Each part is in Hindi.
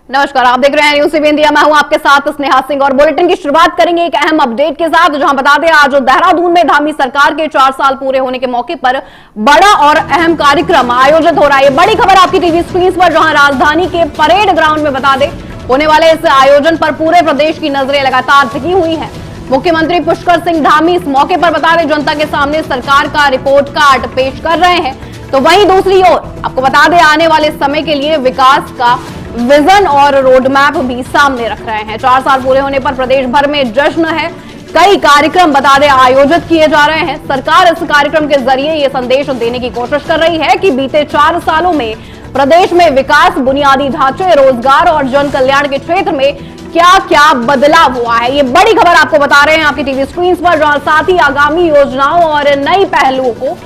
नमस्कार, आप देख रहे हैं न्यूज़ 7 इंडिया। मैं हूं आपके साथ स्नेहा सिंह और बुलेटिन की शुरुआत करेंगे एक अहम अपडेट के साथ, जहां बता दें आज देहरादून में धामी सरकार के 4 साल पूरे होने के मौके पर बड़ा और अहम कार्यक्रम आयोजित हो रहा है। बड़ी खबर आपकी टीवी स्क्रीन पर, जहां राजधानी के परेड ग्राउंड में बता दें होने वाले इस आयोजन पर पूरे प्रदेश की नजरें लगातार टिकी हुई है। मुख्यमंत्री पुष्कर सिंह धामी इस मौके पर बता दें जनता के सामने सरकार का रिपोर्ट कार्ड पेश कर रहे हैं। तो वहीं दूसरी ओर आपको बता दें आने वाले समय के लिए विकास का विजन और रोड मैप भी सामने रख रहे हैं। 4 साल पूरे होने पर प्रदेश भर में जश्न है, कई कार्यक्रम बता दें आयोजित किए जा रहे हैं। सरकार इस कार्यक्रम के जरिए ये संदेश देने की कोशिश कर रही है कि बीते 4 सालों में प्रदेश में विकास, बुनियादी ढांचे, रोजगार और जन कल्याण के क्षेत्र में क्या क्या बदलाव हुआ है। ये बड़ी खबर आपको बता रहे हैं आपकी टीवी स्क्रीन पर, जहां साथ ही आगामी योजनाओं और नई पहलुओं को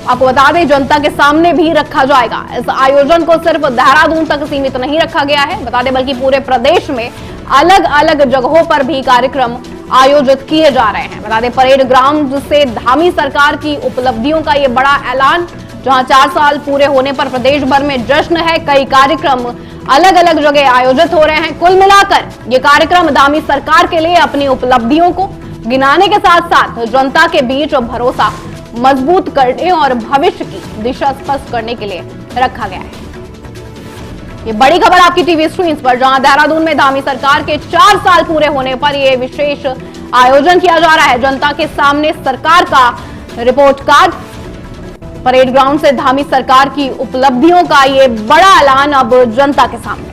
आपको बता दें जनता के सामने भी रखा जाएगा। इस आयोजन को सिर्फ देहरादून तक सीमित नहीं रखा गया है, बता दें बल्कि पूरे प्रदेश में अलग अलग जगहों पर भी कार्यक्रम आयोजित किए जा रहे हैं। बता दें परेड ग्राउंड से धामी सरकार की उपलब्धियों का ये बड़ा ऐलान, जहां 4 साल पूरे होने पर प्रदेश भर में जश्न है, कई कार्यक्रम अलग अलग जगह आयोजित हो रहे हैं। कुल मिलाकर ये कार्यक्रम धामी सरकार के लिए अपनी उपलब्धियों को गिनाने के साथ साथ जनता के बीच भरोसा मजबूत करने और भविष्य की दिशा स्पष्ट करने के लिए रखा गया है। ये बड़ी खबर आपकी टीवी स्क्रीन पर, जहां देहरादून में धामी सरकार के 4 साल पूरे होने पर यह विशेष आयोजन किया जा रहा है। जनता के सामने सरकार का रिपोर्ट कार्ड, परेड ग्राउंड से धामी सरकार की उपलब्धियों का ये बड़ा ऐलान अब जनता के सामने।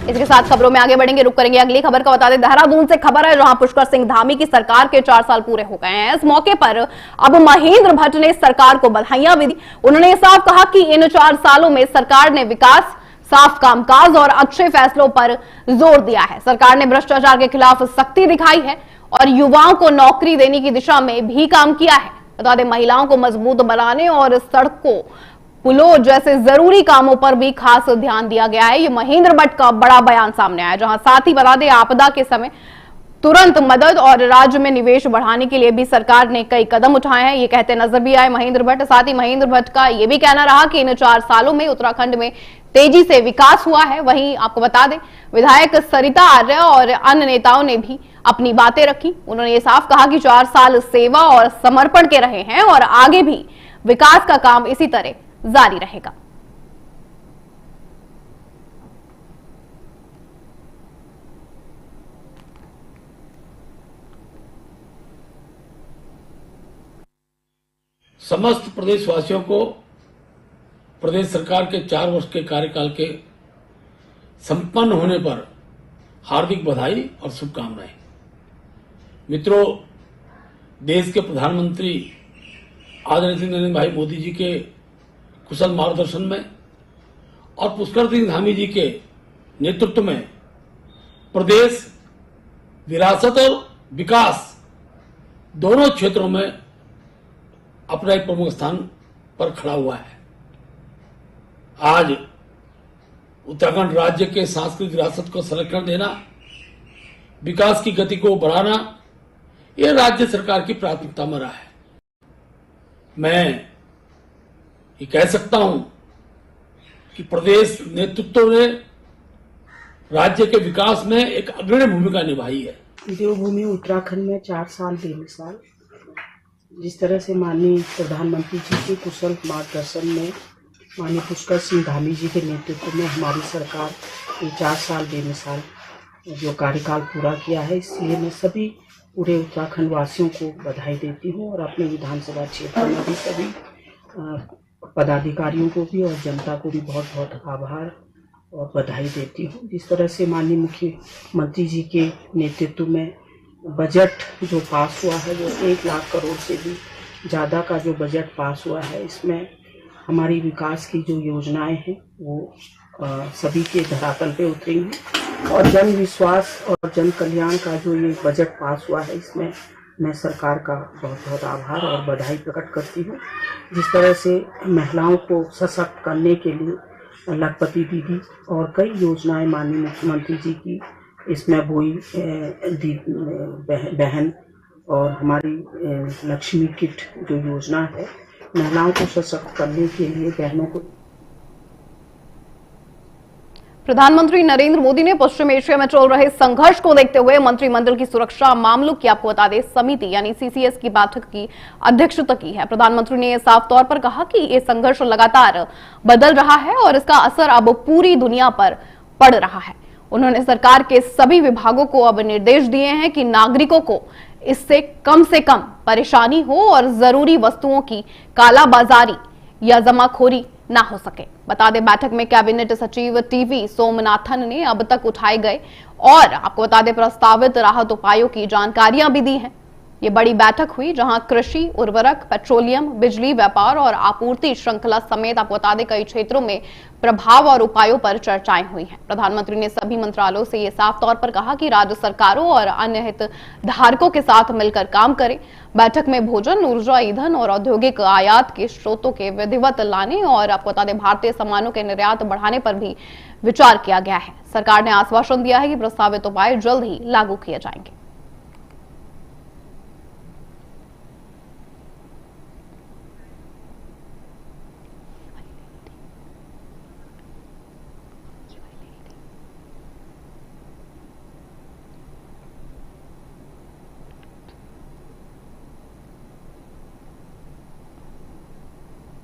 इसके साथ खबरों में आगे बढ़ेंगे, रुक करेंगे अगली खबर का। बता दें देहरादून से खबर है, जहां पुष्कर सिंह धामी की सरकार के 4 साल पूरे हो गए हैं। इस मौके पर अब महेंद्र भट्ट ने सरकार को बधाइयां भी दी। उन्होंने साफ कहा कि इन 4 सालों में सरकार ने विकास, साफ कामकाज और अच्छे फैसलों पर जोर दिया है। सरकार ने भ्रष्टाचार के खिलाफ सख्ती दिखाई है और युवाओं को नौकरी देने की दिशा में भी काम किया है। बता दें महिलाओं को मजबूत बनाने और सड़कों, पुलों जैसे जरूरी कामों पर भी खास ध्यान दिया गया है। ये महेंद्र भट्ट का बड़ा बयान सामने आया, जहां साथ ही बता दें आपदा के समय तुरंत मदद और राज्य में निवेश बढ़ाने के लिए भी सरकार ने कई कदम उठाए हैं, ये कहते नजर भी आए महेंद्र भट्ट। साथ ही महेंद्र भट्ट का ये भी कहना रहा कि इन 4 सालों में उत्तराखंड में तेजी से विकास हुआ है। वहीं आपको बता दें विधायक सरिता आर्य और अन्य नेताओं ने भी अपनी बातें रखी। उन्होंने ये साफ कहा कि 4 साल सेवा और समर्पण के रहे हैं और आगे भी विकास का काम इसी तरह जारी रहेगा। समस्त प्रदेशवासियों को प्रदेश सरकार के 4 वर्ष के कार्यकाल के संपन्न होने पर हार्दिक बधाई और शुभकामनाएं। मित्रों, देश के प्रधानमंत्री आदरणीय श्री नरेंद्र भाई मोदी जी के कुशल मार्गदर्शन में और पुष्कर सिंह धामी जी के नेतृत्व में प्रदेश विरासत और विकास दोनों क्षेत्रों में अपना एक प्रमुख स्थान पर खड़ा हुआ है। आज उत्तराखंड राज्य के सांस्कृतिक विरासत को संरक्षण देना, विकास की गति को बढ़ाना, यह राज्य सरकार की प्राथमिकता में रहा है। मैं ये कह सकता हूं कि प्रदेश नेतृत्व ने राज्य के विकास में एक अग्रणी भूमिका निभाई है। देवभूमि उत्तराखंड में 4 साल बेमिसाल, जिस तरह से माननीय प्रधानमंत्री जी के कुशल मार्गदर्शन में माननीय पुष्कर सिंह धामी जी के नेतृत्व में हमारी सरकार ये 4 साल बेमिसाल जो कार्यकाल पूरा किया है, इसलिए मैं सभी पूरे उत्तराखंड वासियों को बधाई देती हूँ और अपने विधानसभा क्षेत्र में भी सभी पदाधिकारियों को भी और जनता को भी बहुत बहुत आभार और बधाई देती हूँ। जिस तरह से माननीय मुख्यमंत्री जी के नेतृत्व में बजट जो पास हुआ है, वो 1 लाख करोड़ से भी ज़्यादा का जो बजट पास हुआ है, इसमें हमारी विकास की जो योजनाएं हैं वो सभी के धरातल पे उतरी हैं और जन विश्वास और जन कल्याण का जो ये बजट पास हुआ है, इसमें मैं सरकार का बहुत बहुत आभार और बधाई प्रकट करती हूँ। जिस तरह से महिलाओं को सशक्त करने के लिए लखपति दीदी और कई योजनाएं माननीय मुख्यमंत्री जी की इसमें बुई बहन और हमारी लक्ष्मी किट जो योजना है, महिलाओं को सशक्त करने के लिए, बहनों को। प्रधानमंत्री नरेंद्र मोदी ने पश्चिम एशिया में चल रहे संघर्ष को देखते हुए मंत्रिमंडल की सुरक्षा मामलों की, आपको बता दें, समिति यानी सीसीएस की बैठक की अध्यक्षता की है। प्रधानमंत्री ने साफ तौर पर कहा कि ये संघर्ष लगातार बदल रहा है और इसका असर अब पूरी दुनिया पर पड़ रहा है। उन्होंने सरकार के सभी विभागों को अब निर्देश दिए हैं कि नागरिकों को इससे कम परेशानी हो और जरूरी वस्तुओं की कालाबाजारी या जमाखोरी ना हो सके। बता दें, बैठक में कैबिनेट सचिव टीवी सोमनाथन ने अब तक उठाए गए और आपको बता दें प्रस्तावित राहत उपायों की जानकारियां भी दी हैं। ये बड़ी बैठक हुई जहां कृषि, उर्वरक, पेट्रोलियम, बिजली, व्यापार और आपूर्ति श्रृंखला समेत आपको बता दें कई क्षेत्रों में प्रभाव और उपायों पर चर्चाएं हुई हैं। प्रधानमंत्री ने सभी मंत्रालयों से ये साफ तौर पर कहा कि राज्य सरकारों और अन्य हितधारकों के साथ मिलकर काम करें। बैठक में भोजन, ऊर्जा, ईंधन और औद्योगिक आयात के स्रोतों के विधिवत लाने और आपको बता दें भारतीय सामानों के निर्यात बढ़ाने पर भी विचार किया गया है। सरकार ने आश्वासन दिया है कि प्रस्तावित उपाय जल्द ही लागू किए जाएंगे।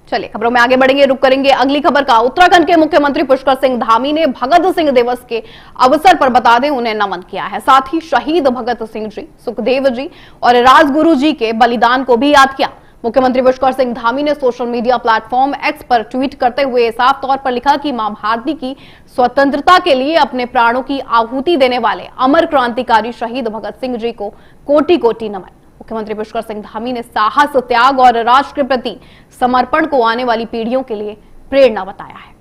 चलिए खबरों में आगे बढ़ेंगे, रुक करेंगे अगली खबर का। उत्तराखंड के मुख्यमंत्री पुष्कर सिंह धामी ने भगत सिंह दिवस के अवसर पर बता दें उन्हें नमन किया है। साथ ही शहीद भगत सिंह जी, सुखदेव जी और राजगुरु जी के बलिदान को भी याद किया। मुख्यमंत्री पुष्कर सिंह धामी ने सोशल मीडिया प्लेटफॉर्म एक्स पर ट्वीट करते हुए साफ तौर पर लिखा कि मां भारती की स्वतंत्रता के लिए अपने प्राणों की आहुति देने वाले अमर क्रांतिकारी शहीद भगत सिंह जी को कोटि कोटि नमन। मुख्यमंत्री पुष्कर सिंह धामी ने साहस, त्याग और राष्ट्र के प्रति समर्पण को आने वाली पीढ़ियों के लिए प्रेरणा बताया है।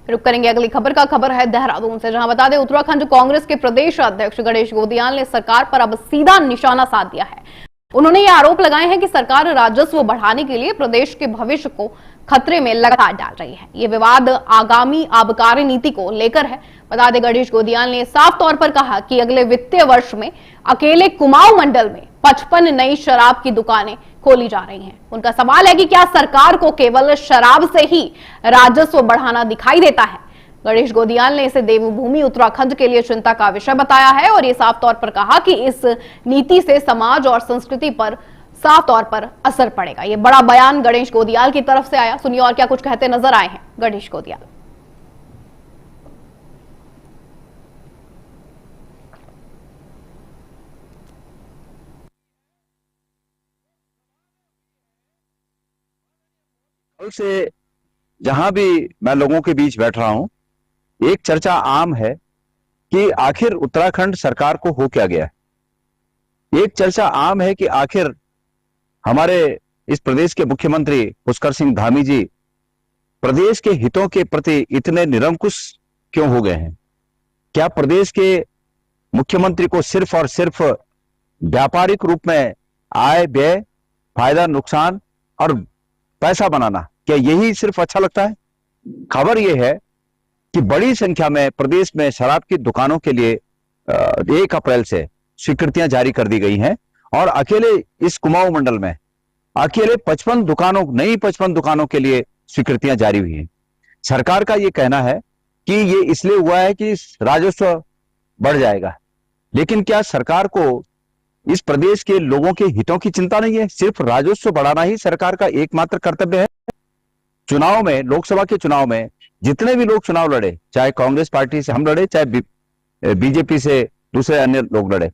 रुक करेंगे अगली खबर का। खबर है देहरादून से, जहां बता दें उत्तराखंड कांग्रेस के प्रदेश अध्यक्ष गणेश गोदियाल ने सरकार पर अब सीधा निशाना साध दिया है। उन्होंने ये आरोप लगाए हैं कि सरकार राजस्व बढ़ाने के लिए प्रदेश के भविष्य को खतरे में लगातार डाल रही है। ये विवाद आगामी आबकारी नीति को लेकर है। बता दें गणेश गोदियाल ने साफ तौर पर कहा कि अगले वित्तीय वर्ष में अकेले कुमाऊं मंडल में 55 नई शराब की दुकानें खोली जा रही हैं। उनका सवाल है कि क्या सरकार को केवल शराब से ही राजस्व बढ़ाना दिखाई देता है। गणेश गोदियाल ने इसे देवभूमि उत्तराखंड के लिए चिंता का विषय बताया है और ये साफ तौर पर कहा कि इस नीति से समाज और संस्कृति पर साफ तौर पर असर पड़ेगा। ये बड़ा बयान गणेश गोदियाल की तरफ से आया। सुनिए और क्या कुछ कहते नजर आए हैं गणेश गोदियाल। कल से जहां भी मैं लोगों के बीच बैठ रहा हूं, एक चर्चा आम है कि आखिर उत्तराखंड सरकार को हो क्या गया है। एक चर्चा आम है कि आखिर हमारे इस प्रदेश के मुख्यमंत्री पुष्कर सिंह धामी जी प्रदेश के हितों के प्रति इतने निरंकुश क्यों हो गए हैं। क्या प्रदेश के मुख्यमंत्री को सिर्फ और सिर्फ व्यापारिक रूप में आय, व्यय, फायदा, नुकसान और पैसा बनाना, क्या यही सिर्फ अच्छा लगता है। खबर यह है कि बड़ी संख्या में प्रदेश में शराब की दुकानों के लिए 1 अप्रैल से स्वीकृतियां जारी कर दी गई हैं और अकेले इस कुमाऊं मंडल में अकेले 55 दुकानों, नई 55 दुकानों के लिए स्वीकृतियां जारी हुई हैं। सरकार का यह कहना है कि ये इसलिए हुआ है कि राजस्व बढ़ जाएगा, लेकिन क्या सरकार को इस प्रदेश के लोगों के हितों की चिंता नहीं है। सिर्फ राजस्व बढ़ाना ही सरकार का एकमात्र कर्तव्य है। चुनाव में, लोकसभा के चुनाव में जितने भी लोग चुनाव लड़े, चाहे कांग्रेस पार्टी से हम लड़े, चाहे बीजेपी से दूसरे अन्य लोग लड़े,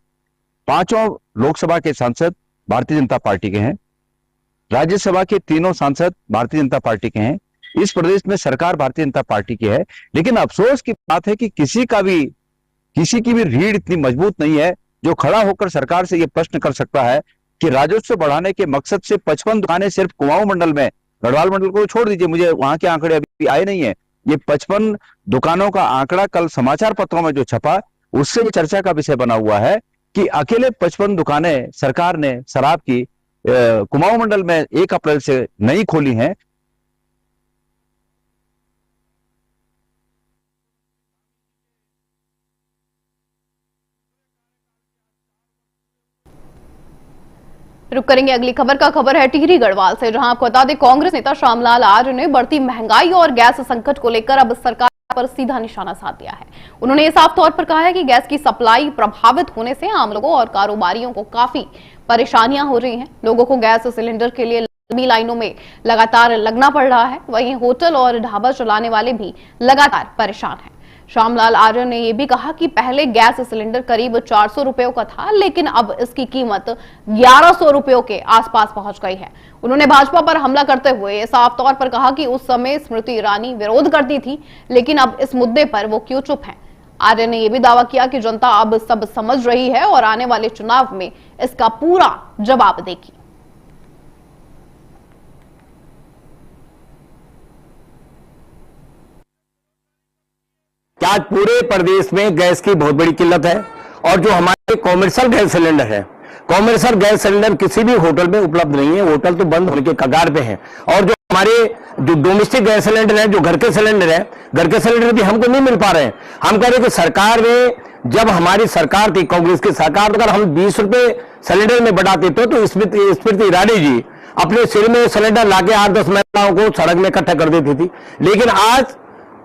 5 लोकसभा के सांसद भारतीय जनता पार्टी के हैं, राज्यसभा के 3 सांसद भारतीय जनता पार्टी के हैं। इस प्रदेश में सरकार भारतीय जनता पार्टी की है, लेकिन अफसोस की बात है कि किसी की भी रीढ़ इतनी मजबूत नहीं है जो खड़ा होकर सरकार से यह प्रश्न कर सकता है कि राजस्व बढ़ाने के मकसद से 55 दुकानें सिर्फ कुमाऊं मंडल में, गढ़वाल मंडल को छोड़ दीजिए, मुझे वहां के आंकड़े अभी आए नहीं है, ये 55 दुकानों का आंकड़ा कल समाचार पत्रों में जो छपा, उससे ये चर्चा का विषय बना हुआ है कि अकेले 55 दुकानें सरकार ने शराब की कुमाऊं मंडल में 1 अप्रैल से नई खोली हैं। रुक करेंगे अगली खबर का। खबर है टिहरी गढ़वाल से, जहां आपको बता दें कांग्रेस नेता श्यामलाल आर्य ने बढ़ती महंगाई और गैस संकट को लेकर अब सरकार पर सीधा निशाना साध दिया है। उन्होंने ये साफ तौर पर कहा है कि गैस की सप्लाई प्रभावित होने से आम लोगों और कारोबारियों को काफी परेशानियां हो रही हैं। लोगों को गैस सिलेंडर के लिए लंबी लाइनों में लगातार लगना पड़ रहा है। वहीं होटल और ढाबा चलाने वाले भी लगातार परेशान हैं। श्यामलाल आर्य ने यह भी कहा कि पहले गैस सिलेंडर करीब 400 रुपयों का था, लेकिन अब इसकी कीमत 1100 रुपयों के आसपास पहुंच गई है। उन्होंने भाजपा पर हमला करते हुए साफ तौर पर कहा कि उस समय स्मृति ईरानी विरोध करती थी, लेकिन अब इस मुद्दे पर वो क्यों चुप हैं। आर्य ने यह भी दावा किया कि जनता अब सब समझ रही है और आने वाले चुनाव में इसका पूरा जवाब देगी। आज पूरे प्रदेश में गैस की बहुत बड़ी किल्लत है और जो हमारे कॉमर्शियल गैस सिलेंडर है, कॉमर्शियल गैस सिलेंडर किसी भी होटल में उपलब्ध नहीं है। होटल तो बंद होने के कगार पे हैं। और जो हमारे जो डोमेस्टिक गैस सिलेंडर है, जो घर के सिलेंडर है, घर के सिलेंडर भी हमको नहीं मिल पा रहे हैं। हम कह रहे हैं कि सरकार ने, जब हमारी सरकार थी कांग्रेस की सरकार, अगर हम 20 रुपए सिलेंडर में बढ़ाते तो स्मृति ईरानी जी अपने सिर में सिलेंडर लाके 8-10 महिलाओं को सड़क में इकट्ठा कर देती थी। लेकिन आज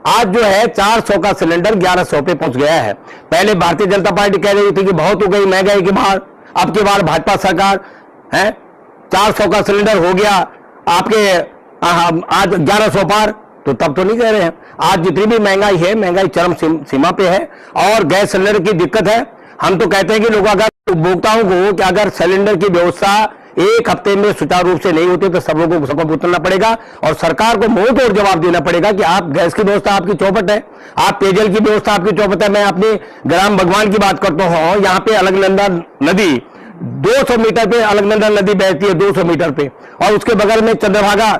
जो है 400 का सिलेंडर 1100 पे पहुंच गया है। पहले भारतीय जनता पार्टी कह रही थी कि बहुत हो गई महंगाई के बाहर, अब की बार भाजपा सरकार है 400 का सिलेंडर हो गया आपके आज 1100 पार, तो तब तो नहीं कह रहे हैं। आज जितनी भी महंगाई है, महंगाई चरम सीमा पे है और गैस सिलेंडर की दिक्कत है। हम तो कहते हैं कि लोग अगर उपभोक्ताओं को कि अगर सिलेंडर की व्यवस्था 1 हफ्ते में सुचारू रूप से नहीं होती तो सब लोगों को सबको उतरना पड़ेगा और सरकार को मुंह तोड़ जवाब देना पड़ेगा कि आप गैस की व्यवस्था आपकी चौपट है, आप पेयजल की व्यवस्था आपकी चौपट है। मैं अपने ग्राम भगवान की बात करता हूं, यहाँ पे अलकनंदा नदी 200 मीटर पे अलकनंदा नदी बहती है 200 मीटर पे, और उसके बगल में चंद्रभागा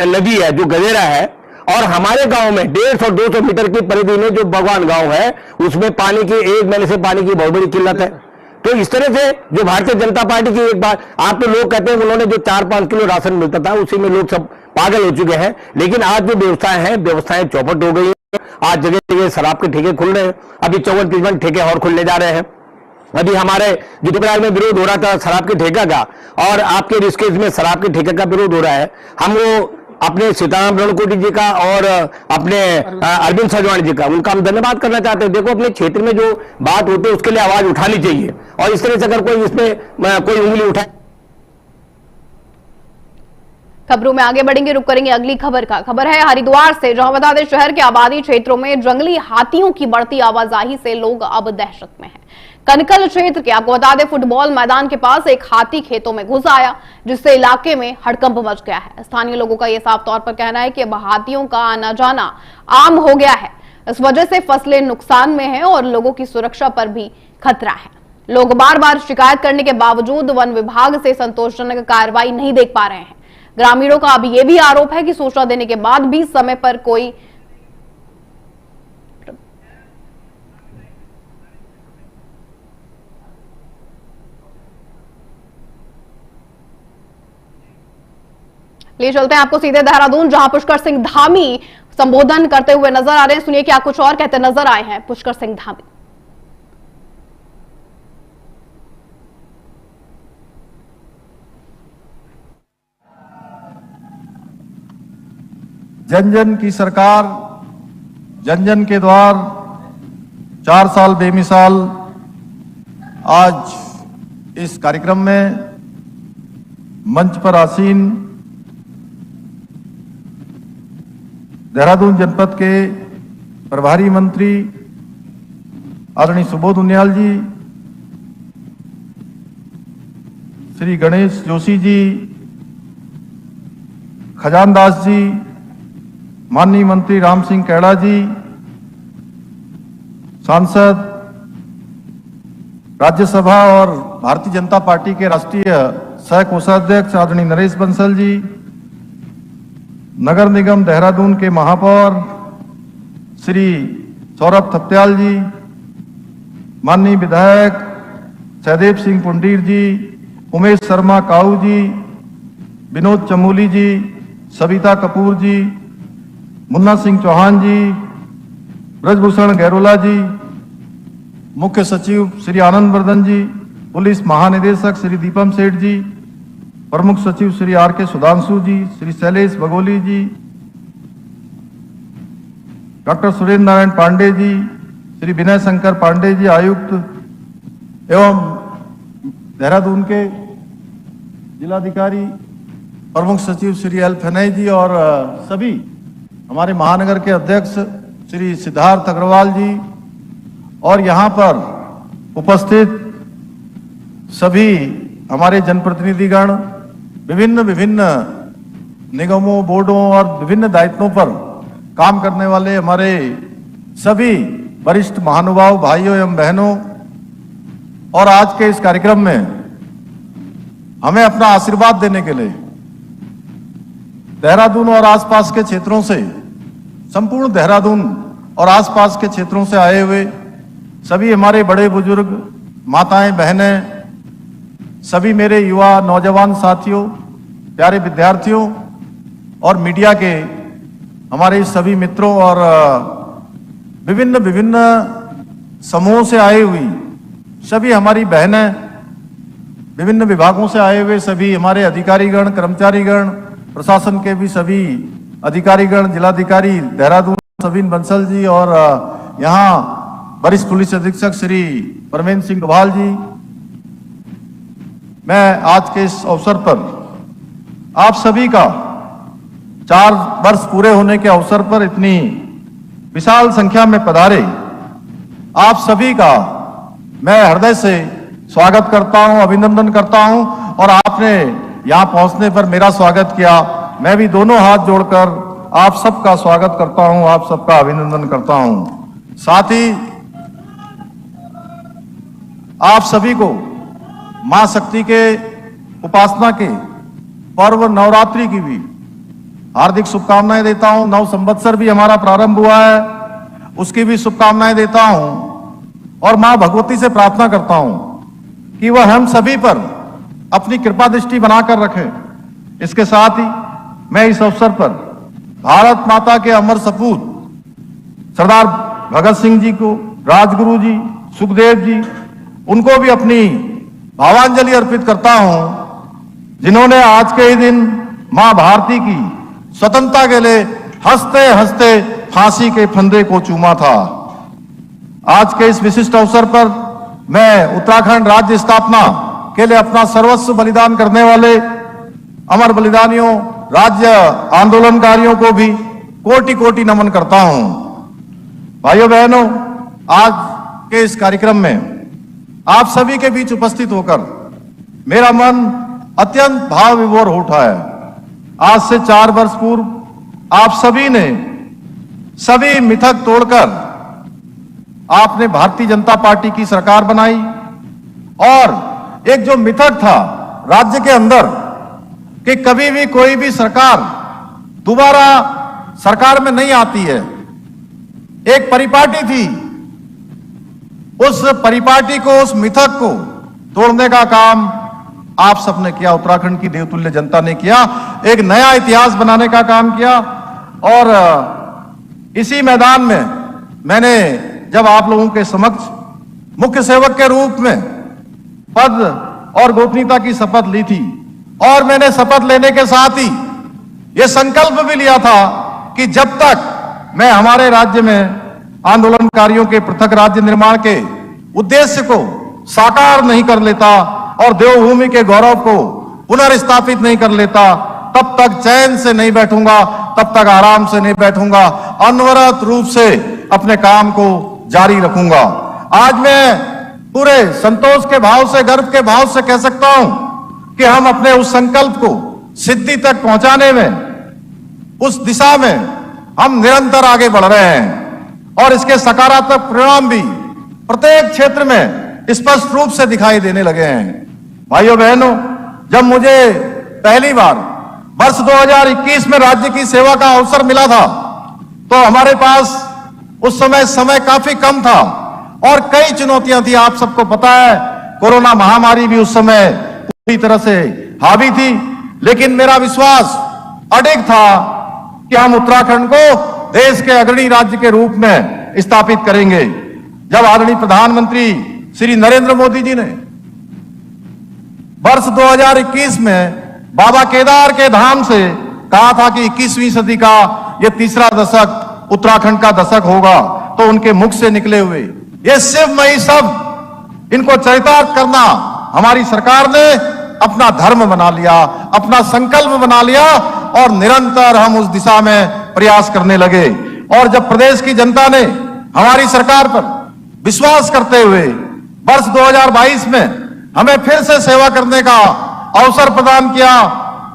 नदी है जो गजेरा है। और हमारे गांव में 150-200 मीटर की परिधि में जो भगवान गांव है उसमें पानी की 1 महीने से पानी की बहुत बड़ी किल्लत है। तो इस तरह से जो भारतीय जनता पार्टी की एक बात, आप तो लोग कहते हैं उन्होंने जो 4-5 किलो राशन मिलता था उसी में लोग सब पागल हो चुके हैं। लेकिन आज जो व्यवस्थाएं हैं, व्यवस्थाएं चौपट हो गई है। आज जगह जगह शराब के ठेके खुल रहे हैं। अभी 54-55 ठेके और खुलने जा रहे हैं। अभी हमारे रुद्रप्रयाग में विरोध हो रहा था शराब के ठेका का, और आपके ऋषिकेश में शराब के ठेके का विरोध हो रहा है। हम वो अपने सीताराम रणकोटी जी का और अपने अरविंद साजवाणी जी का, उनका हम धन्यवाद करना चाहते हैं। देखो, अपने क्षेत्र में जो बात होती है उसके लिए आवाज उठानी चाहिए, और इस तरह से अगर कोई इसमें कोई उंगली उठाए। खबरों में आगे बढ़ेंगे, रुक करेंगे अगली खबर का। खबर है हरिद्वार से, जहां बता दें शहर के आबादी क्षेत्रों में जंगली हाथियों की बढ़ती आवाजाही से लोग अब दहशत में हैं। कनकल क्षेत्र के आपको बता दें फुटबॉल मैदान के पास एक हाथी खेतों में घुस आया, जिससे इलाके में हड़कंप मच गया है। स्थानीय लोगों का यह साफ तौर पर कहना है कि अब हाथियों का आना जाना आम हो गया है। इस वजह से फसलें नुकसान में हैं और लोगों की सुरक्षा पर भी खतरा है। लोग बार बार शिकायत करने के बावजूद वन विभाग से संतोषजनक कार्रवाई नहीं देख पा रहे हैं। ग्रामीणों का अब यह भी आरोप है कि सूचना देने के बाद भी समय पर कोई ले चलते हैं आपको सीधे देहरादून, जहां पुष्कर सिंह धामी संबोधन करते हुए नजर आ रहे हैं। सुनिए क्या कुछ और कहते नजर आए हैं पुष्कर सिंह धामी। जन जन की सरकार, जन जन के द्वार, 4 साल बेमिसाल। आज इस कार्यक्रम में मंच पर आसीन देहरादून जनपद के प्रभारी मंत्री आदरणीय सुबोध उनियाल जी, श्री गणेश जोशी जी, खजानदास जी, माननीय मंत्री राम सिंह कैड़ा जी, सांसद, राज्यसभा और भारतीय जनता पार्टी के राष्ट्रीय सह कोषाध्यक्ष आदरणीय नरेश बंसल जी, नगर निगम देहरादून के महापौर श्री सौरभ थपत्याल जी, माननीय विधायक सहदेव सिंह पुंडीर जी, उमेश शर्मा काऊ जी, विनोद चमोली जी, सविता कपूर जी, मुन्ना सिंह चौहान जी, ब्रजभूषण गैरोला जी, मुख्य सचिव श्री आनंद वर्धन जी, पुलिस महानिदेशक श्री दीपम सेठ जी, प्रमुख सचिव श्री आर के सुधांशु जी, श्री शैलेश बगोली जी, डॉक्टर सुरेंद्र नारायण पांडे जी, श्री विनय शंकर पांडे जी आयुक्त एवं देहरादून के जिलाधिकारी प्रमुख सचिव श्री एल फनई जी और सभी हमारे महानगर के अध्यक्ष श्री सिद्धार्थ अग्रवाल जी और यहाँ पर उपस्थित सभी हमारे जनप्रतिनिधिगण, विभिन्न निगमों, बोर्डों और विभिन्न दायित्वों पर काम करने वाले हमारे सभी वरिष्ठ महानुभाव भाइयों एवं बहनों, और आज के इस कार्यक्रम में हमें अपना आशीर्वाद देने के लिए देहरादून और आसपास के क्षेत्रों से, संपूर्ण देहरादून और आसपास के क्षेत्रों से आए हुए सभी हमारे बड़े बुजुर्ग, माताएं, बहनें, सभी मेरे युवा नौजवान साथियों, प्यारे विद्यार्थियों और मीडिया के हमारे सभी मित्रों और विभिन्न समूहों से आई हुई सभी हमारी बहनें, विभिन्न विभागों से आए हुए सभी हमारे अधिकारीगण, कर्मचारीगण, प्रशासन के भी सभी अधिकारीगण, जिलाधिकारी देहरादून सविन बंसल जी और यहाँ वरिष्ठ पुलिस अधीक्षक श्री परमेंद्र सिंह डोभाल जी, मैं आज के इस अवसर पर आप सभी का 4 वर्ष पूरे होने के अवसर पर इतनी विशाल संख्या में पधारे आप सभी का मैं हृदय से स्वागत करता हूं, अभिनंदन करता हूं और आपने यहां पहुंचने पर मेरा स्वागत किया। मैं भी दोनों हाथ जोड़कर आप सबका स्वागत करता हूं, आप सबका अभिनंदन करता हूं। साथ ही आप सभी को मां शक्ति के उपासना के पर्व नवरात्रि की भी हार्दिक शुभकामनाएं देता हूं। नव संवत्सर भी हमारा प्रारंभ हुआ है, उसकी भी शुभकामनाएं देता हूं और मां भगवती से प्रार्थना करता हूं कि वह हम सभी पर अपनी कृपा दृष्टि बनाकर रखे। इसके साथ ही मैं इस अवसर पर भारत माता के अमर सपूत सरदार भगत सिंह जी को, राजगुरु जी, सुखदेव जी, उनको भी अपनी भावांजलि अर्पित करता हूं, जिन्होंने आज के ही दिन मां भारती की स्वतंत्रता के लिए हंसते हंसते फांसी के फंदे को चूमा था। आज के इस विशिष्ट अवसर पर मैं उत्तराखंड राज्य स्थापना के लिए अपना सर्वस्व बलिदान करने वाले अमर बलिदानियों, राज्य आंदोलनकारियों को भी कोटि कोटि नमन करता हूं। भाइयों बहनों, आज के इस कार्यक्रम में आप सभी के बीच उपस्थित होकर मेरा मन अत्यंत भाव विभोर हो उठा है। आज से 4 वर्ष पूर्व आप सभी ने सभी मिथक तोड़कर आपने भारतीय जनता पार्टी की सरकार बनाई और एक जो मिथक था राज्य के अंदर कि कभी भी कोई भी सरकार दोबारा सरकार में नहीं आती है, एक परिपाटी थी। उस परिपाटी को, उस मिथक को तोड़ने का काम आप सबने किया, उत्तराखंड की देवतुल्य जनता ने किया, एक नया इतिहास बनाने का काम किया। और इसी मैदान में मैंने जब आप लोगों के समक्ष मुख्य सेवक के रूप में पद और गोपनीयता की शपथ ली थी और मैंने शपथ लेने के साथ ही यह संकल्प भी लिया था कि जब तक मैं हमारे राज्य में आंदोलनकारियों के पृथक राज्य निर्माण के उद्देश्य को साकार नहीं कर लेता और देवभूमि के गौरव को पुनर्स्थापित नहीं कर लेता, तब तक चैन से नहीं बैठूंगा, तब तक आराम से नहीं बैठूंगा, अनवरत रूप से अपने काम को जारी रखूंगा। आज मैं पूरे संतोष के भाव से, गर्व के भाव से कह सकता हूं कि हम अपने उस संकल्प को सिद्धि तक पहुंचाने में, उस दिशा में हम निरंतर आगे बढ़ रहे हैं और इसके सकारात्मक परिणाम भी प्रत्येक क्षेत्र में स्पष्ट रूप से दिखाई देने लगे हैं। भाइयों बहनों, जब मुझे पहली बार वर्ष 2021 में राज्य की सेवा का अवसर मिला था तो हमारे पास उस समय काफी कम था और कई चुनौतियां थी। आप सबको पता है कोरोना महामारी भी उस समय पूरी तरह से हावी थी, लेकिन मेरा विश्वास अडिग था कि हम उत्तराखंड को देश के अग्रणी राज्य के रूप में स्थापित करेंगे। जब आदरणीय प्रधानमंत्री श्री नरेंद्र मोदी जी ने वर्ष 2021 में बाबा केदार के धाम से कहा था कि 21वीं सदी का यह तीसरा दशक उत्तराखंड का दशक होगा, तो उनके मुख से निकले हुए ये शिवमयी शब्द, इनको चरितार्थ करना हमारी सरकार ने अपना धर्म बना लिया, अपना संकल्प बना लिया और निरंतर हम उस दिशा में प्रयास करने लगे। और जब प्रदेश की जनता ने हमारी सरकार पर विश्वास करते हुए वर्ष 2022 में हमें फिर से सेवा करने का अवसर प्रदान किया,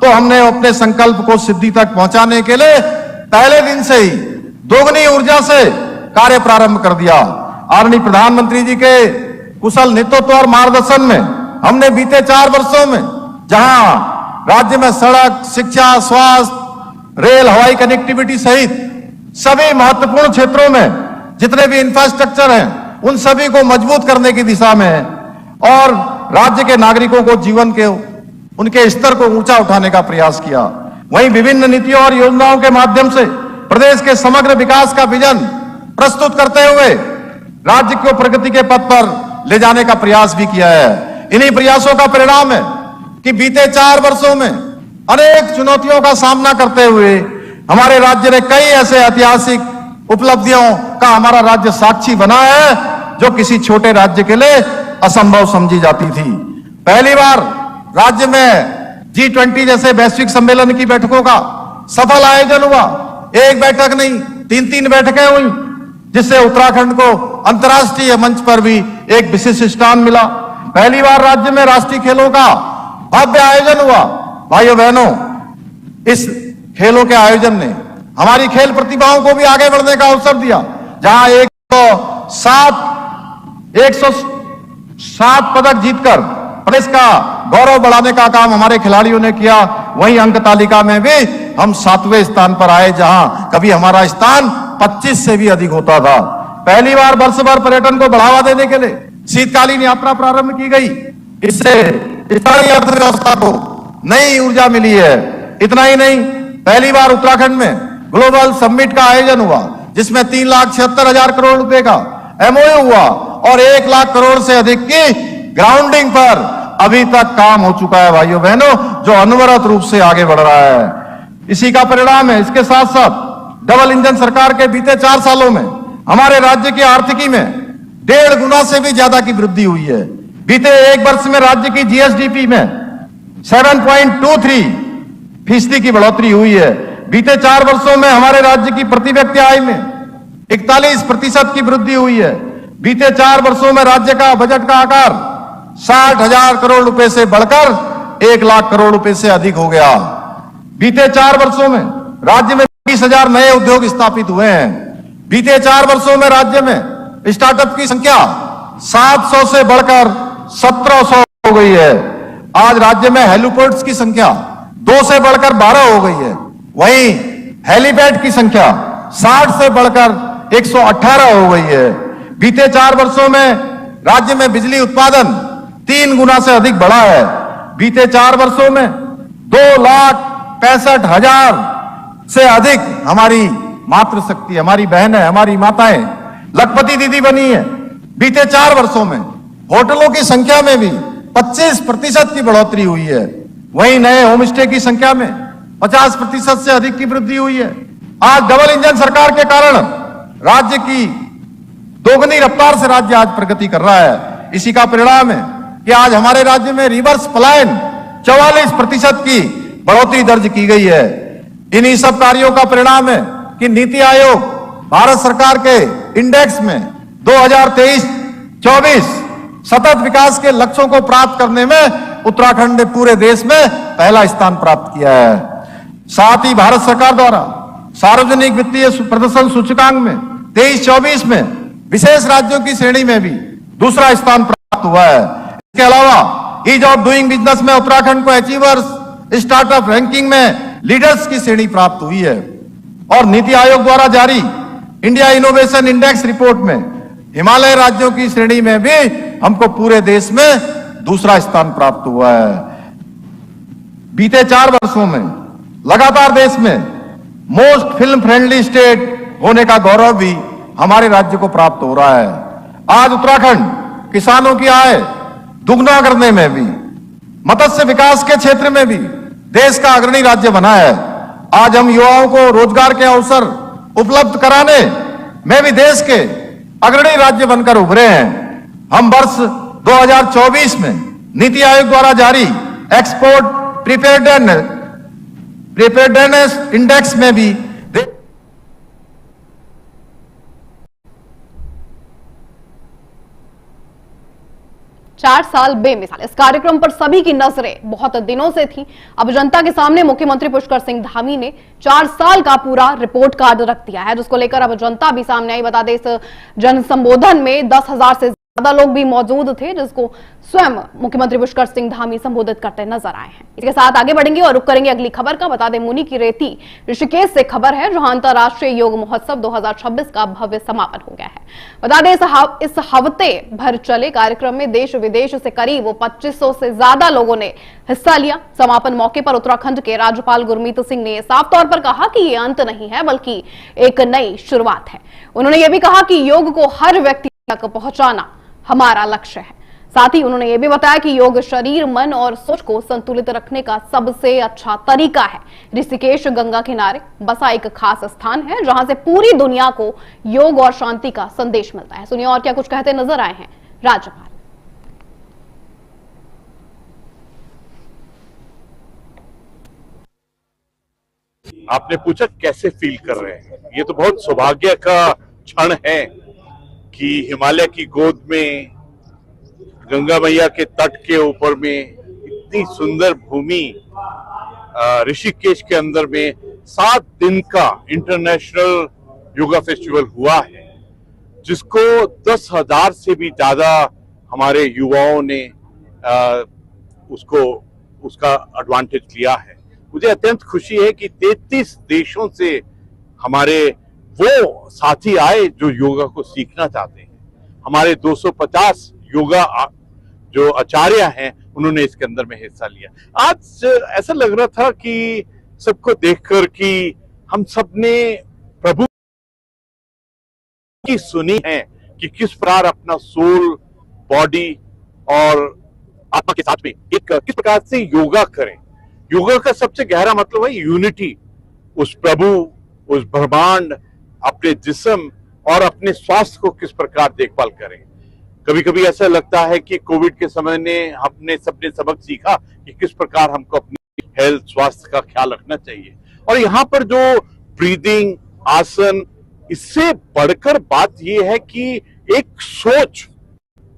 तो हमने अपने संकल्प को सिद्धि तक पहुंचाने के लिए पहले दिन से ही दोगुनी ऊर्जा से कार्य प्रारंभ कर दिया। आदरणीय प्रधानमंत्री जी के कुशल नेतृत्व और मार्गदर्शन में हमने बीते 4 वर्षों में जहां राज्य में सड़क, शिक्षा, स्वास्थ्य, रेल, हवाई कनेक्टिविटी सहित सभी महत्वपूर्ण क्षेत्रों में जितने भी इंफ्रास्ट्रक्चर हैं उन सभी को मजबूत करने की दिशा में और राज्य के नागरिकों को जीवन के उनके स्तर को ऊंचा उठाने का प्रयास किया। वहीं विभिन्न नीतियों और योजनाओं के माध्यम से प्रदेश के समग्र विकास का विजन प्रस्तुत करते हुए राज्य को प्रगति के पथ पर ले जाने का प्रयास भी किया है। इन्हीं प्रयासों का परिणाम है कि बीते 4 वर्षों में अनेक चुनौतियों का सामना करते हुए हमारे राज्य ने कई ऐसे ऐतिहासिक उपलब्धियों का हमारा राज्य साक्षी बना है जो किसी छोटे राज्य के लिए असंभव समझी जाती थी। पहली बार राज्य में G20 जैसे वैश्विक सम्मेलन की बैठकों का सफल आयोजन हुआ। एक बैठक नहीं, 3-3 बैठकें हुई, जिससे उत्तराखंड को अंतर्राष्ट्रीय मंच पर भी एक विशिष्ट स्थान मिला। पहली बार राज्य में राष्ट्रीय खेलों का भव्य आयोजन हुआ। भाइयों बहनों, इस खेलों के आयोजन ने हमारी खेल प्रतिभाओं को भी आगे बढ़ने का अवसर दिया। जहां 107 पदक जीतकर प्रदेश का गौरव बढ़ाने का काम हमारे खिलाड़ियों ने किया, वहीं अंक तालिका में भी हम 7वें स्थान पर आए, जहां कभी हमारा स्थान 25 से भी अधिक होता था। पहली बार वर्ष भर पर्यटन को बढ़ावा देने के लिए शीतकालीन यात्रा प्रारंभ की गई। इससे स्थानीय अर्थव्यवस्था को नई ऊर्जा मिली है। इतना ही नहीं, पहली बार उत्तराखंड में ग्लोबल समिट का आयोजन हुआ, जिसमें 3,76,000 करोड़ रुपए का MOU हुआ और 1 लाख करोड़ से अधिक की ग्राउंडिंग पर अभी तक काम हो चुका है। भाइयों बहनों, जो अनवरत रूप से आगे बढ़ रहा है, इसी का परिणाम है। इसके साथ साथ डबल इंजन सरकार के बीते 4 सालों में हमारे राज्य की आर्थिकी में 1.5 गुना से भी ज्यादा की वृद्धि हुई है। बीते 1 वर्ष में राज्य की GSDP में 7.23% की बढ़ोतरी हुई है। बीते 4 वर्षों में हमारे राज्य की प्रति व्यक्ति आय में 41% की वृद्धि हुई है। बीते 4 वर्षों में राज्य का बजट का आकार 60,000 करोड़ रुपए से बढ़कर 1 लाख करोड़ रुपए से अधिक हो गया। बीते 4 वर्षों में राज्य में 20,000 नए उद्योग स्थापित हुए हैं। बीते 4 वर्षों में राज्य में स्टार्टअप की संख्या 700 से बढ़कर 1700 हो गई है। आज राज्य में हेलीपोर्ट्स की संख्या 2 से बढ़कर 12 हो गई है। वहीं हेलीपैड की संख्या 60 से बढ़कर 118 हो गई है। बीते 4 वर्षों में राज्य में बिजली उत्पादन 3 गुना से अधिक बढ़ा है। बीते 4 वर्षों में 2,65,000 से अधिक हमारी मातृशक्ति, हमारी बहनें, हमारी माताएं लखपति दीदी बनी है। बीते 4 वर्षों में होटलों की संख्या में भी 25% की बढ़ोतरी हुई है। वहीं नए होम स्टे की संख्या में 50% से अधिक की वृद्धि हुई है। आज डबल इंजन सरकार के कारण राज्य की दोगुनी रफ्तार से राज्य आज प्रगति कर रहा है। इसी का परिणाम है कि आज हमारे राज्य में रिवर्स पलायन 44% की बढ़ोतरी दर्ज की गई है। इन्हीं सब कार्यों का परिणाम है कि नीति आयोग भारत सरकार के इंडेक्स में 2023-24 सतत विकास के लक्ष्यों को प्राप्त करने में उत्तराखंड ने पूरे देश में पहला स्थान प्राप्त किया है। साथ ही भारत सरकार द्वारा सार्वजनिक वित्तीय प्रदर्शन सूचकांक में 23-24 में विशेष राज्यों की श्रेणी में भी दूसरा स्थान प्राप्त हुआ है। इसके अलावा ईज ऑफ डूइंग बिजनेस में उत्तराखंड को अचीवर्स स्टार्टअप रैंकिंग में लीडर्स की श्रेणी प्राप्त हुई है। और नीति आयोग द्वारा जारी इंडिया इनोवेशन इंडेक्स रिपोर्ट में हिमालय राज्यों की श्रेणी में भी हमको पूरे देश में दूसरा स्थान प्राप्त हुआ है। बीते 4 वर्षों में लगातार देश में मोस्ट फिल्म फ्रेंडली स्टेट होने का गौरव भी हमारे राज्य को प्राप्त हो रहा है। आज उत्तराखंड किसानों की आय दुगना करने में भी, मत्स्य विकास के क्षेत्र में भी देश का अग्रणी राज्य बना है। आज हम युवाओं को रोजगार के अवसर उपलब्ध कराने में भी देश के अग्रणी राज्य बनकर उभरे हैं। हम वर्ष 2024 में नीति आयोग द्वारा जारी एक्सपोर्ट प्रिपेयर्डनेस इंडेक्स में भी 4 साल बेमिसाल। इस कार्यक्रम पर सभी की नजरें बहुत दिनों से थी। अब जनता के सामने मुख्यमंत्री पुष्कर सिंह धामी ने 4 साल का पूरा रिपोर्ट कार्ड रख दिया है, जिसको लेकर अब जनता भी सामने आई। बता दें, इस जन संबोधन में 10,000 से ज्यादा लोग भी मौजूद थे, जिसको स्वयं मुख्यमंत्री पुष्कर सिंह धामी संबोधित करते नजर आए हैं। इसके साथ आगे बढ़ेंगे और रुक करेंगे अगली खबर का। बता दें, मुनि की रेती ऋषिकेश से खबर है, जहां अंतर्राष्ट्रीय योग महोत्सव 2026 का भव्य समापन हो गया है। बता दें, इस हफ्ते भर चले कार्यक्रम में देश विदेश से करीब 2500 से ज्यादा लोगों ने हिस्सा लिया। समापन मौके पर उत्तराखंड के राज्यपाल गुरमीत सिंह ने साफ तौर पर कहा कि ये अंत नहीं है, बल्कि एक नई शुरुआत है। उन्होंने ये भी कहा कि योग को हर व्यक्ति तक पहुंचाना हमारा लक्ष्य है। साथ ही उन्होंने ये भी बताया कि योग शरीर, मन और सोच को संतुलित रखने का सबसे अच्छा तरीका है। ऋषिकेश गंगा किनारे बसा एक खास स्थान है, जहां से पूरी दुनिया को योग और शांति का संदेश मिलता है। सुनिए और क्या कुछ कहते नजर आए हैं राज्यपाल। आपने पूछा कैसे फील कर रहे हैं। ये तो बहुत सौभाग्य का क्षण है कि हिमालय की गोद में, गंगा मैया के तट के ऊपर में इतनी सुंदर भूमि, ऋषिकेश के अंदर में 7 दिन का इंटरनेशनल योगा फेस्टिवल हुआ है, जिसको 10,000 से भी ज्यादा हमारे युवाओं ने उसका एडवांटेज लिया है। मुझे अत्यंत खुशी है कि 33 देशों से हमारे वो साथी आए जो योगा को सीखना चाहते हैं। हमारे 250 योगा जो आचार्य हैं, उन्होंने इसके अंदर में हिस्सा लिया। आज ऐसा लग रहा था कि सबको देखकर कि हम सब ने प्रभु की सुनी है कि किस प्रकार अपना सोल, बॉडी और आत्मा के साथ में एक किस प्रकार से योगा करें। योगा का सबसे गहरा मतलब है यूनिटी, उस प्रभु, उस ब्रह्मांड, अपने जिस्म और अपने स्वास्थ्य को किस प्रकार देखभाल करें। कभी कभी ऐसा लगता है कि कोविड के समय ने हमने सबने सबक सीखा कि किस प्रकार हमको अपनी हेल्थ, स्वास्थ्य का ख्याल रखना चाहिए। और यहाँ पर जो ब्रीदिंग, आसन, इससे बढ़कर बात यह है कि एक सोच,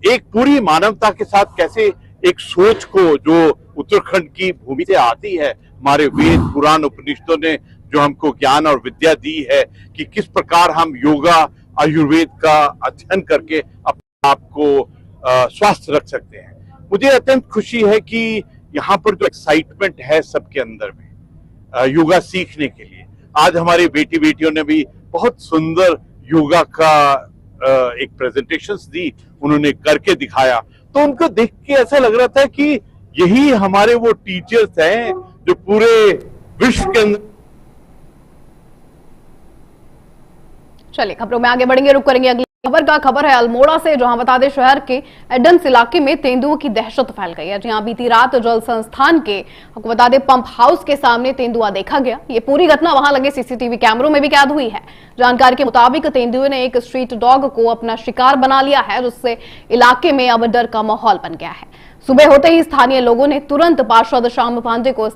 एक पूरी मानवता के साथ कैसे एक सोच को जो उत्तराखंड की भूमि से आती है, हमारे वेद, पुराण, उपनिषदों ने जो हमको ज्ञान और विद्या दी है कि किस प्रकार हम योगा, आयुर्वेद का अध्ययन करके अपने आप को स्वस्थ रख सकते हैं। मुझे अत्यंत खुशी है कि यहाँ पर जो एक्साइटमेंट है सबके अंदर में योगा सीखने के लिए, आज हमारी बेटियों ने भी बहुत सुंदर योगा का एक प्रेजेंटेशंस दी, उन्होंने करके दिखाया। तो उनको देख के ऐसा लग रहा था कि यही हमारे वो टीचर्स हैं जो पूरे विश्व के अंदर। चलिए खबरों में आगे बढ़ेंगे, रुक करेंगे अगली खबर का। खबर है अल्मोड़ा से, जहां बता दें शहर के एडम्स इलाके में तेंदुओं की दहशत फैल गई है। जहां बीती रात जल संस्थान के, आपको बता दें, पंप हाउस के सामने तेंदुआ देखा गया। ये पूरी घटना वहां लगे सीसीटीवी कैमरों में भी कैद हुई है। जानकारी के मुताबिक तेंदुए ने एक स्ट्रीट डॉग को अपना शिकार बना लिया है, जिससे इलाके में अब डर का माहौल बन गया है। सुबह होते ही स्थानीय लोगों ने तुरंत पार्षद श्याम पांडे को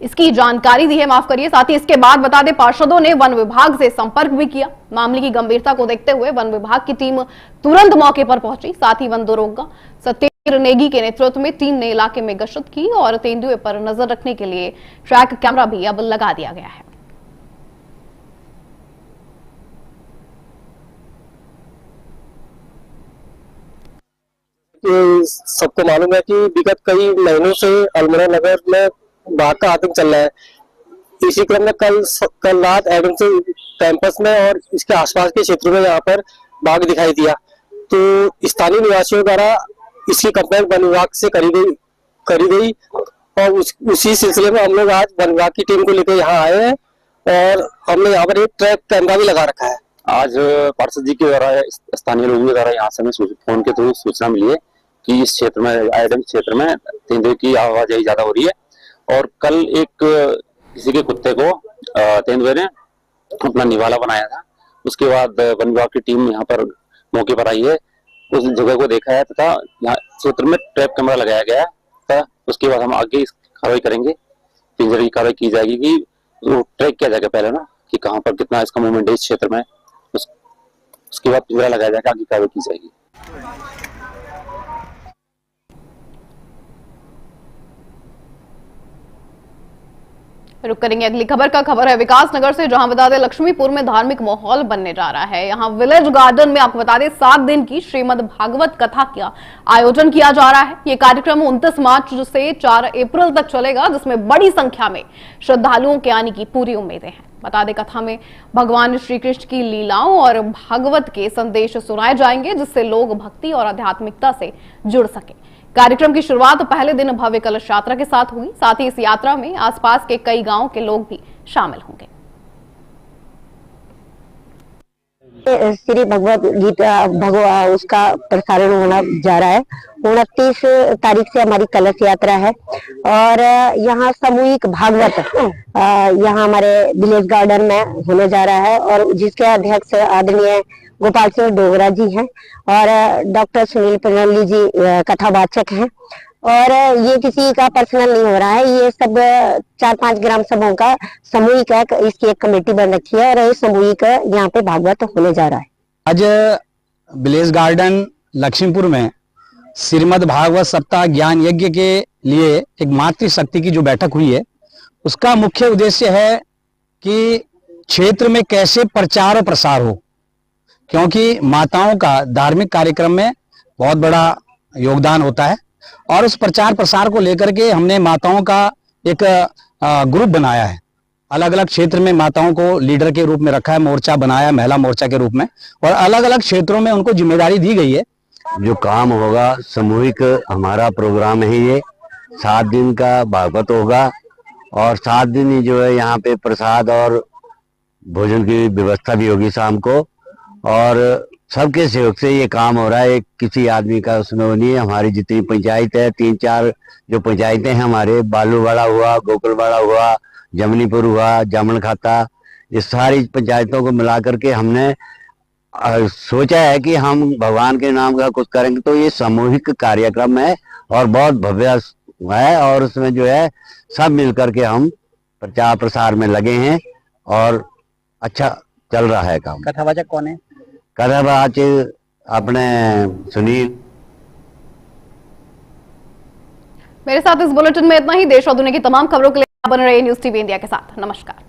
इसकी जानकारी दी है, माफ करिए। साथ ही इसके बाद बता दें पार्षदों ने वन विभाग से संपर्क भी किया। मामले की गंभीरता को देखते हुए वन विभाग की टीम तुरंत मौके पर पहुंची। साथ ही वन दरोगा सत्येंद्र नेगी के नेतृत्व में टीम ने इलाके में गश्त की और तेंदुए पर नजर रखने के लिए ट्रैक कैमरा भी अब लगा दिया गया है। सबको मालूम है कि विगत कई महीनों से अल्मोड़ा नगर में बाघ का आतंक चल रहा है। इसी क्रम में कल रात एडम से कैंपस में और इसके आसपास के क्षेत्रों में यहाँ पर बाघ दिखाई दिया, तो स्थानीय निवासियों द्वारा इसकी कंप्लेंट वन विभाग से करी गई और उसी सिलसिले में हम लोग आज वन विभाग की टीम को लेकर यहाँ आए हैं और हमने यहाँ पर एक ट्रैक कैमरा भी लगा रखा है। आज पार्षद जी के द्वारा, स्थानीय लोगों के द्वारा यहाँ से हमें फोन के थ्रू सूचना मिली है कि इस क्षेत्र में, आइडम क्षेत्र में तेंदुए की आवाजाही ज्यादा हो रही है और कल एक किसी के कुत्ते को तेंदुए ने अपना निवाला बनाया था। उसके बाद वन विभाग की टीम यहाँ पर मौके पर आई है, उस जगह को देखा है तथा यहाँ क्षेत्र में ट्रैप कैमरा लगाया गया है तथा उसके बाद हम आगे कार्रवाई करेंगे, पिंजरे की कार्रवाई की जाएगी कि वो ट्रैक किया जाएगा पहले ना कि कहाँ पर कितना इसका मूवमेंट है इस क्षेत्र में, उसके बाद पिंजरा लगाया जाएगा, आगे कार्रवाई की जाएगी। रुक करेंगे अगली खबर है विकासनगर से, जहां बता दें लक्ष्मीपुर में धार्मिक माहौल बनने जा रहा है। यहां विलेज गार्डन में आपको बता दें 7 दिन की श्रीमद् भागवत कथा का आयोजन किया जा रहा है। ये कार्यक्रम 29 मार्च से 4 अप्रैल तक चलेगा, जिसमें बड़ी संख्या में श्रद्धालुओं के आने की पूरी उम्मीदें हैं। बता दें कथा में भगवान श्री कृष्ण की लीलाओं और भागवत के संदेश सुनाए जाएंगे, जिससे लोग भक्ति और आध्यात्मिकता से जुड़ सके। कार्यक्रम की शुरुआत पहले दिन भव्य कलश यात्रा के साथ हुई। साथ ही इस यात्रा में आसपास के कई गांवों के लोग भी शामिल होंगे। श्री भगवत गीता उसका प्रसारण होना जा रहा है। 29 तारीख से हमारी कलश यात्रा है और यहाँ सामूहिक भागवत यहाँ हमारे विलेज गार्डन में होने जा रहा है और जिसके अध्यक्ष आदरणीय गोपाल सिंह डोगरा जी हैं और डॉक्टर सुनील पनौली जी कथावाचक हैं। और ये किसी का पर्सनल नहीं हो रहा है, ये सब 4-5 ग्राम सभाओं का सामूहिक है। इसकी एक कमेटी बन रखी है और ये सामूहिक यहाँ पे भागवत होने जा रहा है। आज विलेज गार्डन लक्ष्मीपुर में श्रीमद् भागवत सप्ताह ज्ञान यज्ञ के लिए एक मातृशक्ति की जो बैठक हुई है, उसका मुख्य उद्देश्य है कि क्षेत्र में कैसे प्रचार और प्रसार हो, क्योंकि माताओं का धार्मिक कार्यक्रम में बहुत बड़ा योगदान होता है और उस प्रचार प्रसार को लेकर के हमने माताओं का एक ग्रुप बनाया है। अलग अलग क्षेत्र में माताओं को लीडर के रूप में रखा है, मोर्चा बनाया महिला मोर्चा के रूप में, और अलग अलग क्षेत्रों में उनको जिम्मेदारी दी गई है। जो काम होगा सामूहिक हमारा प्रोग्राम है, ये 7 दिन का भागवत होगा और 7 दिन ही जो है यहाँ पे प्रसाद और भोजन की व्यवस्था भी होगी शाम को, और सबके सहयोग से ये काम हो रहा है। एक किसी आदमी का उसमें वो नहीं है। हमारी जितनी पंचायत है, 3-4 जो पंचायतें हैं हमारे, बालूवाड़ा हुआ, गोकुलवाड़ा हुआ, जमनीपुर हुआ, जामन खाता, ये सारी पंचायतों को मिला करके हमने सोचा है कि हम भगवान के नाम का कुछ करेंगे। तो ये सामूहिक कार्यक्रम है और बहुत भव्य है और उसमें जो है सब मिल करके हम प्रचार प्रसार में लगे हैं और अच्छा चल रहा है काम। कथावाचक कौन है? कथावाचक अपने सुनील। मेरे साथ इस बुलेटिन में इतना ही। देश और दुनिया की तमाम खबरों के लिए बने रहिए न्यूज़ टीवी इंडिया के साथ। नमस्कार।